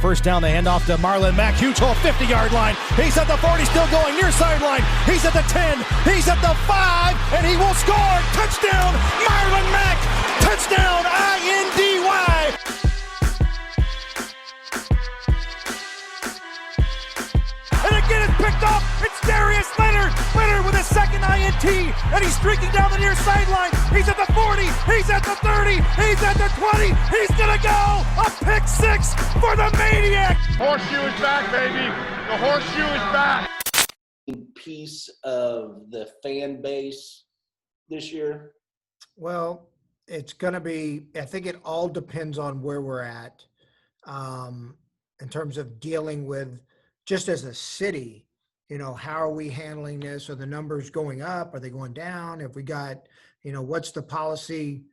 first down. They hand off to Marlon Mack. Huge hole, 50-yard line. He's at the 40, still going near sideline. He's at the 10. He's at the 5, and he will score. Touchdown, Marlon Mack. Touchdown, INDY. And again, it's picked up. It's Darius Leonard. Leonard with his second INT, and he's streaking down the near sideline. He's at the 40. He's at the 30. He's at the 20. He's going to go. A pick six for the Maniac. Horseshoe is back, baby. The horseshoe is back. Piece of the fan base this year? Well, it's going to be, I think it all depends on where we're at in terms of dealing with, just as a city, you know, how are we handling this? Are the numbers going up? Are they going down? If we got, you know, what's the policy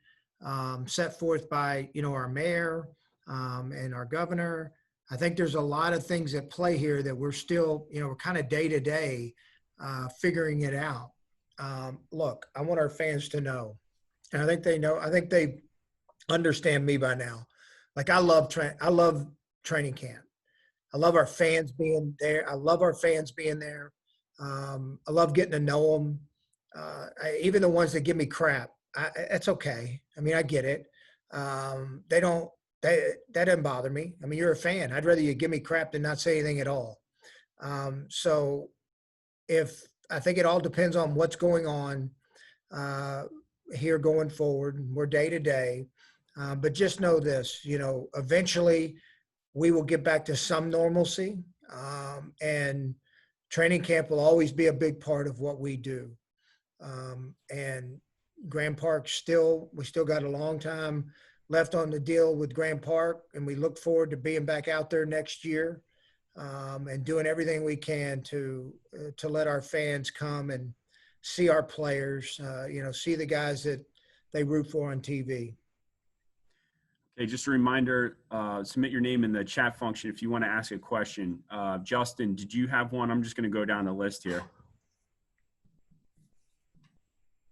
set forth by, you know, our mayor and our governor? I think there's a lot of things at play here that we're still, you know, we're kind of day to day figuring it out. Look, I want our fans to know, and I think they know, I think they understand me by now. Like I love training camp. I love our fans being there. I love our fans being there. I love getting to know them. Even the ones that give me crap, it's okay. I mean, I get it. That doesn't bother me. I mean, you're a fan. I'd rather you give me crap than not say anything at all. So I think it all depends on what's going on here going forward. We're day to day. But just know this, you know, eventually we will get back to some normalcy. And training camp will always be a big part of what we do. And Grand Park we still got a long time left on the deal with Grand Park, and we look forward to being back out there next year and doing everything we can to let our fans come and see our players, you know, see the guys that they root for on TV. Okay, just a reminder, submit your name in the chat function if you want to ask a question. Justin, did you have one? I'm just going to go down the list here.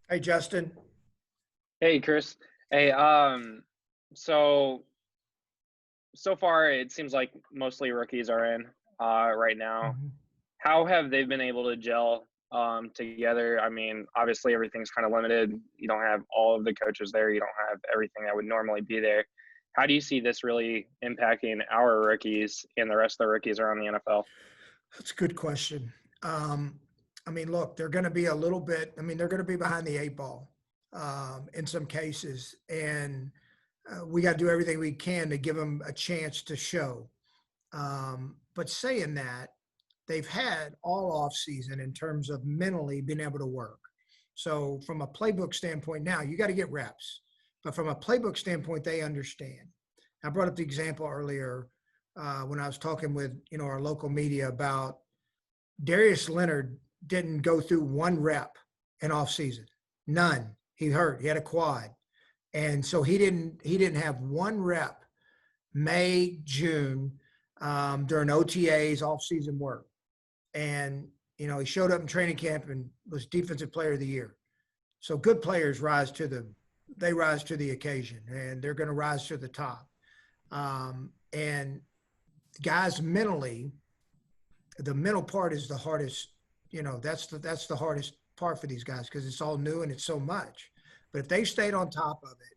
Hey, Justin. Hey, Chris. Hey, so far it seems like mostly rookies are in right now. Mm-hmm. How have they been able to gel together? I mean, obviously everything's kind of limited. You don't have all of the coaches there. You don't have everything that would normally be there. How do you see this really impacting our rookies and the rest of the rookies around the NFL? That's a good question. I mean, look, they're going to be a little bit, I mean, they're going to be behind the 8 ball in some cases. And we got to do everything we can to give them a chance to show. But saying that, they've had all off season in terms of mentally being able to work. So from a playbook standpoint now, you got to get reps. But from a playbook standpoint, they understand. I brought up the example earlier when I was talking with, you know, our local media about Darius Leonard didn't go through one rep in off season. None. He hurt. He had a quad. And so he didn't have one rep May, June during OTAs, off-season work. And, you know, he showed up in training camp and was defensive player of the year. So good players rise to the occasion, and they're going to rise to the top. And guys mentally, the mental part is the hardest, you know, that's the hardest part for these guys because it's all new and it's so much. But if they stayed on top of it,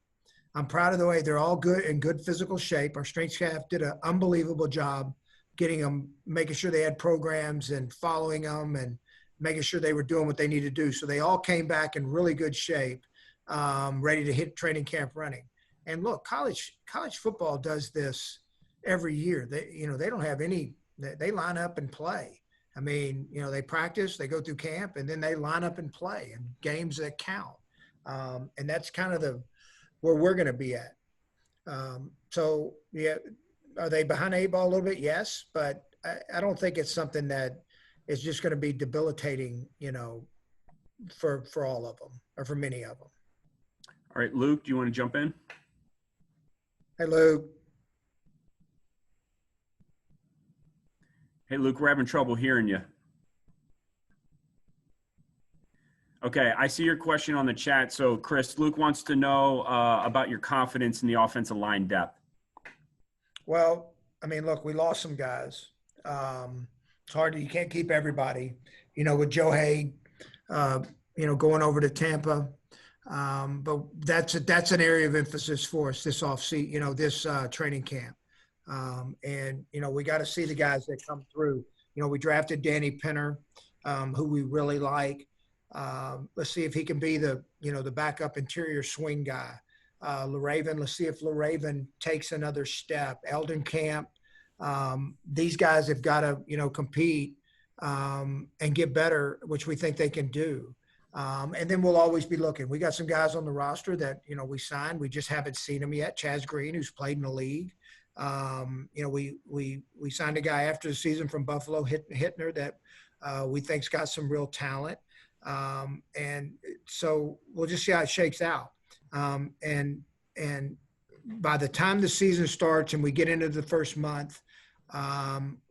I'm proud of the way they're all good in good physical shape. Our strength staff did an unbelievable job getting them, making sure they had programs and following them and making sure they were doing what they needed to do. So they all came back in really good shape, ready to hit training camp running. And look, college football does this every year. They don't have any, they line up and play. I mean, you know, they practice, they go through camp, and then they line up and play in games that count. And that's kind of where we're going to be at. So, yeah, are they behind the 8 ball a little bit? Yes, but I don't think it's something that is just going to be debilitating, you know, for all of them or for many of them. All right, Luke, do you want to jump in? Hey, Luke. Hey, Luke, we're having trouble hearing you. Okay, I see your question on the chat. So, Chris, Luke wants to know about your confidence in the offensive line depth. Well, I mean, look, we lost some guys. It's hard. You can't keep everybody. With Joe Haig, going over to Tampa. But that's an area of emphasis for us this offseason, this training camp. And we got to see the guys that come through. We drafted Danny Penner, who we really like. Let's see if he can be the backup interior swing guy. LaRaven, let's see if LaRaven takes another step. Eldon Camp, these guys have got to, compete and get better, which we think they can do. And then we'll always be looking. We got some guys on the roster that, we signed. We just haven't seen them yet. Chaz Green, who's played in the league. We signed a guy after the season from Buffalo, Hittner, that we think's got some real talent. And so we'll just see how it shakes out. And by the time the season starts and we get into the first month,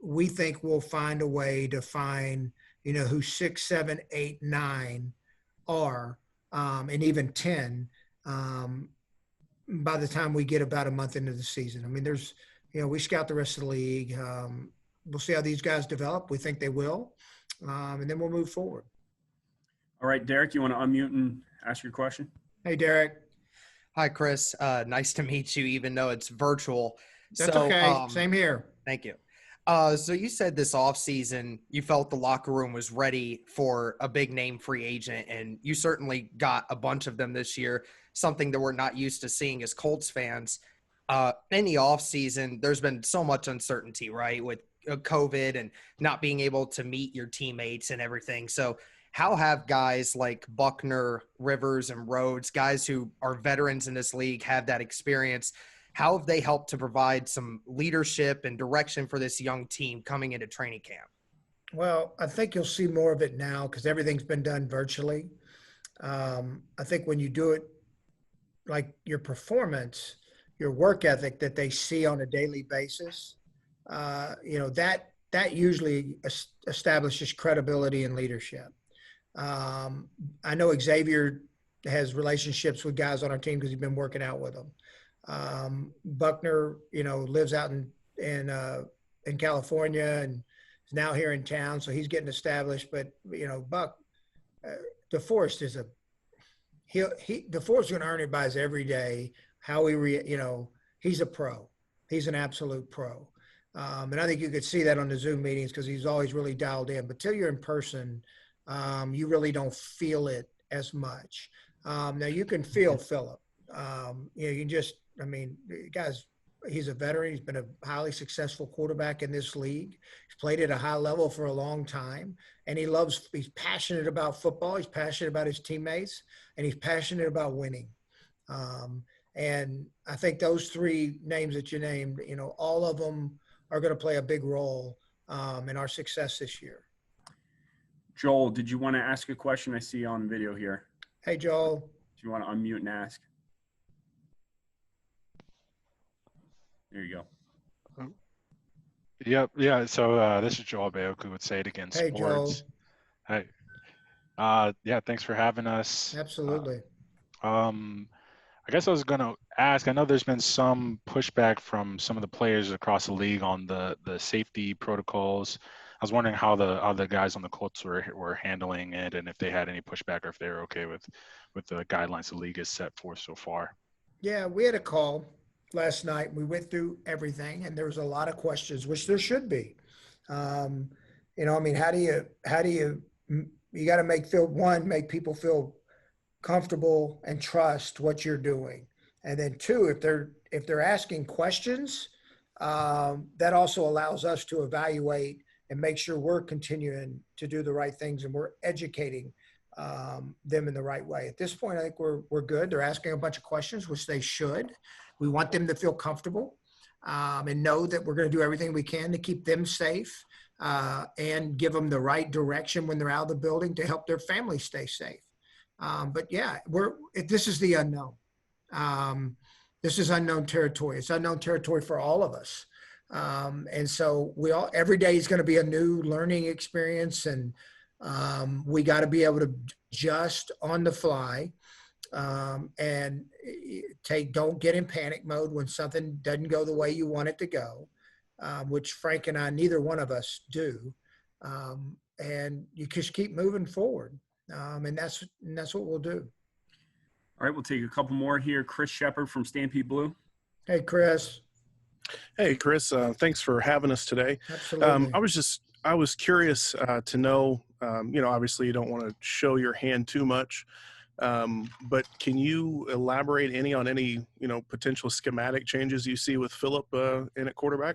we think we'll find a way to find, who 6, 7, 8, 9 are, and even 10, by the time we get about a month into the season. I mean, there's, we scout the rest of the league. We'll see how these guys develop. We think they will. And then we'll move forward. All right, Derek, you want to unmute and ask your question? Hey, Derek. Hi, Chris. Nice to meet you, even though it's virtual. That's okay. Same here. Thank you. So you said this offseason you felt the locker room was ready for a big name free agent, and you certainly got a bunch of them this year, something that we're not used to seeing as Colts fans. In the offseason, there's been so much uncertainty, right, with COVID and not being able to meet your teammates and everything. So how have guys like Buckner, Rivers, and Rhodes, guys who are veterans in this league, have that experience? How have they helped to provide some leadership and direction for this young team coming into training camp? Well, I think you'll see more of it now because everything's been done virtually. I think when you do it, like your performance, your work ethic that they see on a daily basis, that usually establishes credibility and leadership. I know Xavier has relationships with guys on our team because he's been working out with them. Buckner, lives out in California and is now here in town, so he's getting established. But Buck, DeForest is DeForest is going to earn it by his every day. How he's a pro. He's an absolute pro. And I think you could see that on the Zoom meetings because he's always really dialed in. But till you're in person, you really don't feel it as much. Now you can feel Phillip. You can just, guys, he's a veteran. He's been a highly successful quarterback in this league. He's played at a high level for a long time, and he's passionate about football. He's passionate about his teammates, and he's passionate about winning. And I think those three names that you named, all of them are going to play a big role in our success this year. Joel, did you want to ask a question? I see you on video here. Hey, Joel. Do you want to unmute and ask? There you go. Yep. Yeah. So this is Joel Bayoku with Say It Again Hey, Sports. Joel. Hey. Yeah. Thanks for having us. Absolutely. I guess I was going to ask, I know there's been some pushback from some of the players across the league on the safety protocols. I was wondering how the guys on the Colts were handling it, and if they had any pushback or if they were okay with the guidelines the league has set forth so far. Yeah, we had a call last night. We went through everything, and there was a lot of questions, which there should be. How do you got to make people feel comfortable and trust what you're doing, and then two, if they're asking questions, that also allows us to evaluate and make sure we're continuing to do the right things and we're educating them in the right way. At this point, I think we're good. They're asking a bunch of questions, which they should. We want them to feel comfortable and know that we're going to do everything we can to keep them safe and give them the right direction when they're out of the building to help their family stay safe. But yeah, this is the unknown. This is unknown territory. It's unknown territory for all of us. And so every day is going to be a new learning experience, and we got to be able to adjust on the fly and don't get in panic mode when something doesn't go the way you want it to go. which Frank and I, neither one of us do. And you just keep moving forward. And that's what we'll do. All right, we'll take a couple more here. Chris Shepard from Stampede Blue. Hey, Chris. Hey, Chris. Thanks for having us today. Absolutely. I was curious to know, obviously you don't want to show your hand too much, but can you elaborate on any, potential schematic changes you see with Phillip in at quarterback?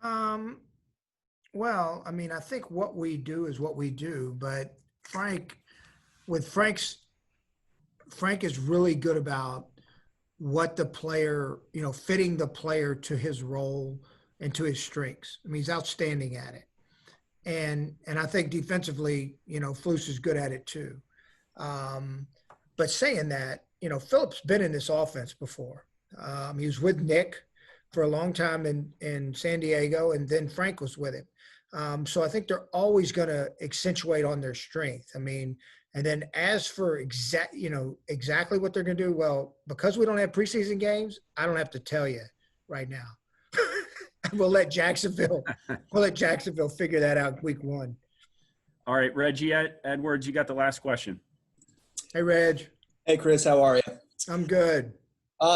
Well, I mean, I think what we do is what we do, but Frank is really good about what the player, fitting the player to his role and to his strengths. I mean, he's outstanding at it. And I think defensively, Flus is good at it too. But saying that, Phillip's been in this offense before. He was with Nick for a long time in San Diego, and then Frank was with him. So I think they're always going to accentuate on their strength. I mean, and then as for exactly what they're going to do, well, because we don't have preseason games, I don't have to tell you right now. We'll let Jacksonville figure that out week 1. All right, Reggie Edwards, you got the last question. Hey, Reg. Hey, Chris, how are you? I'm good.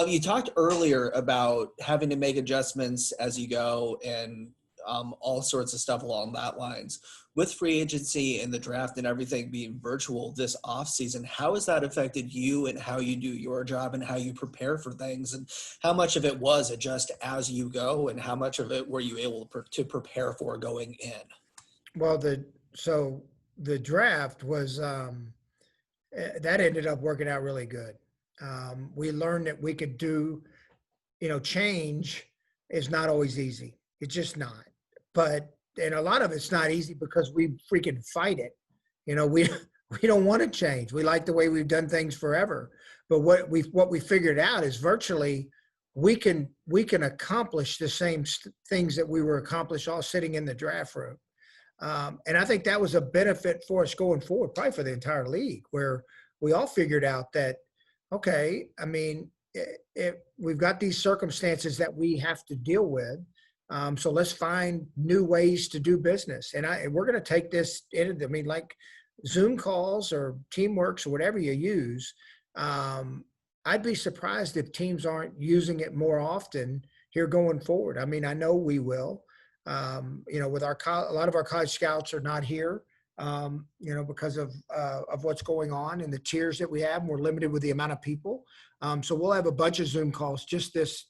You talked earlier about having to make adjustments as you go and all sorts of stuff along that lines. With free agency and the draft and everything being virtual this offseason, how has that affected you and how you do your job and how you prepare for things? And how much of it was adjust as you go and how much of it were you able to prepare for going in? Well, the draft was that ended up working out really good. We learned that we could do, change is not always easy. It's just not. And a lot of it's not easy because we freaking fight it. We don't want to change. We like the way we've done things forever. But what we figured out is virtually we can accomplish the same things that we were accomplished all sitting in the draft room. And I think that was a benefit for us going forward, probably for the entire league, where we all figured out that, okay, I mean, if we've got these circumstances that we have to deal with. So let's find new ways to do business. And we're going to take this in. I mean, like Zoom calls or Teamworks or whatever you use. I'd be surprised if teams aren't using it more often here going forward. I mean, I know we will. With a lot of our college scouts are not here, because of what's going on and the tiers that we have. We're limited with the amount of people. So we'll have a bunch of Zoom calls just this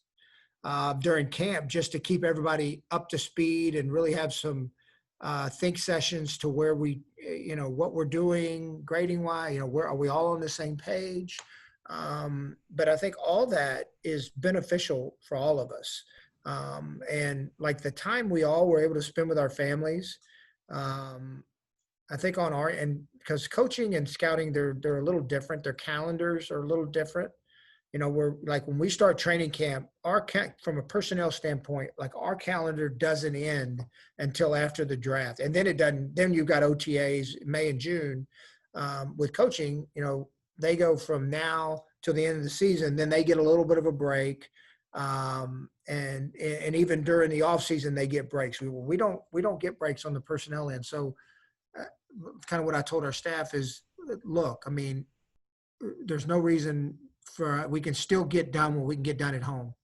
during camp, just to keep everybody up to speed and really have some think sessions to where we, what we're doing grading wise, where are we all on the same page? But I think all that is beneficial for all of us. And like the time we all were able to spend with our families, I think on our end, because coaching and scouting, they're a little different. Their calendars are a little different. We're like, when we start training camp, from a personnel standpoint, like our calendar doesn't end until after the draft. And then it doesn't, then you've got OTAs May and June. With coaching, they go from now till the end of the season, then they get a little bit of a break. And even during the off season, they get breaks. We don't get breaks on the personnel end. So kind of what I told our staff is, look, I mean, there's no reason we can still get done what we can get done at home.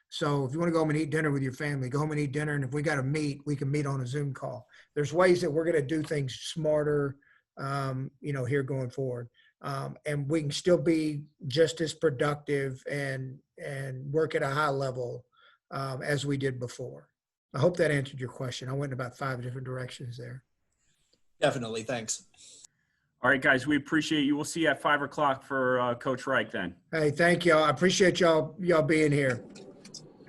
So if you want to go home and eat dinner with your family, go home and eat dinner. And if we got to meet, we can meet on a Zoom call. There's ways that we're going to do things smarter, here going forward. And we can still be just as productive and work at a high level as we did before. I hope that answered your question. I went in about 5 different directions there. Definitely. Thanks. All right, guys, we appreciate you. We'll see you at 5 o'clock for Coach Reich then. Hey, thank y'all. I appreciate y'all being here.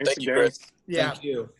Thank you, Chris. Yeah. Thank you.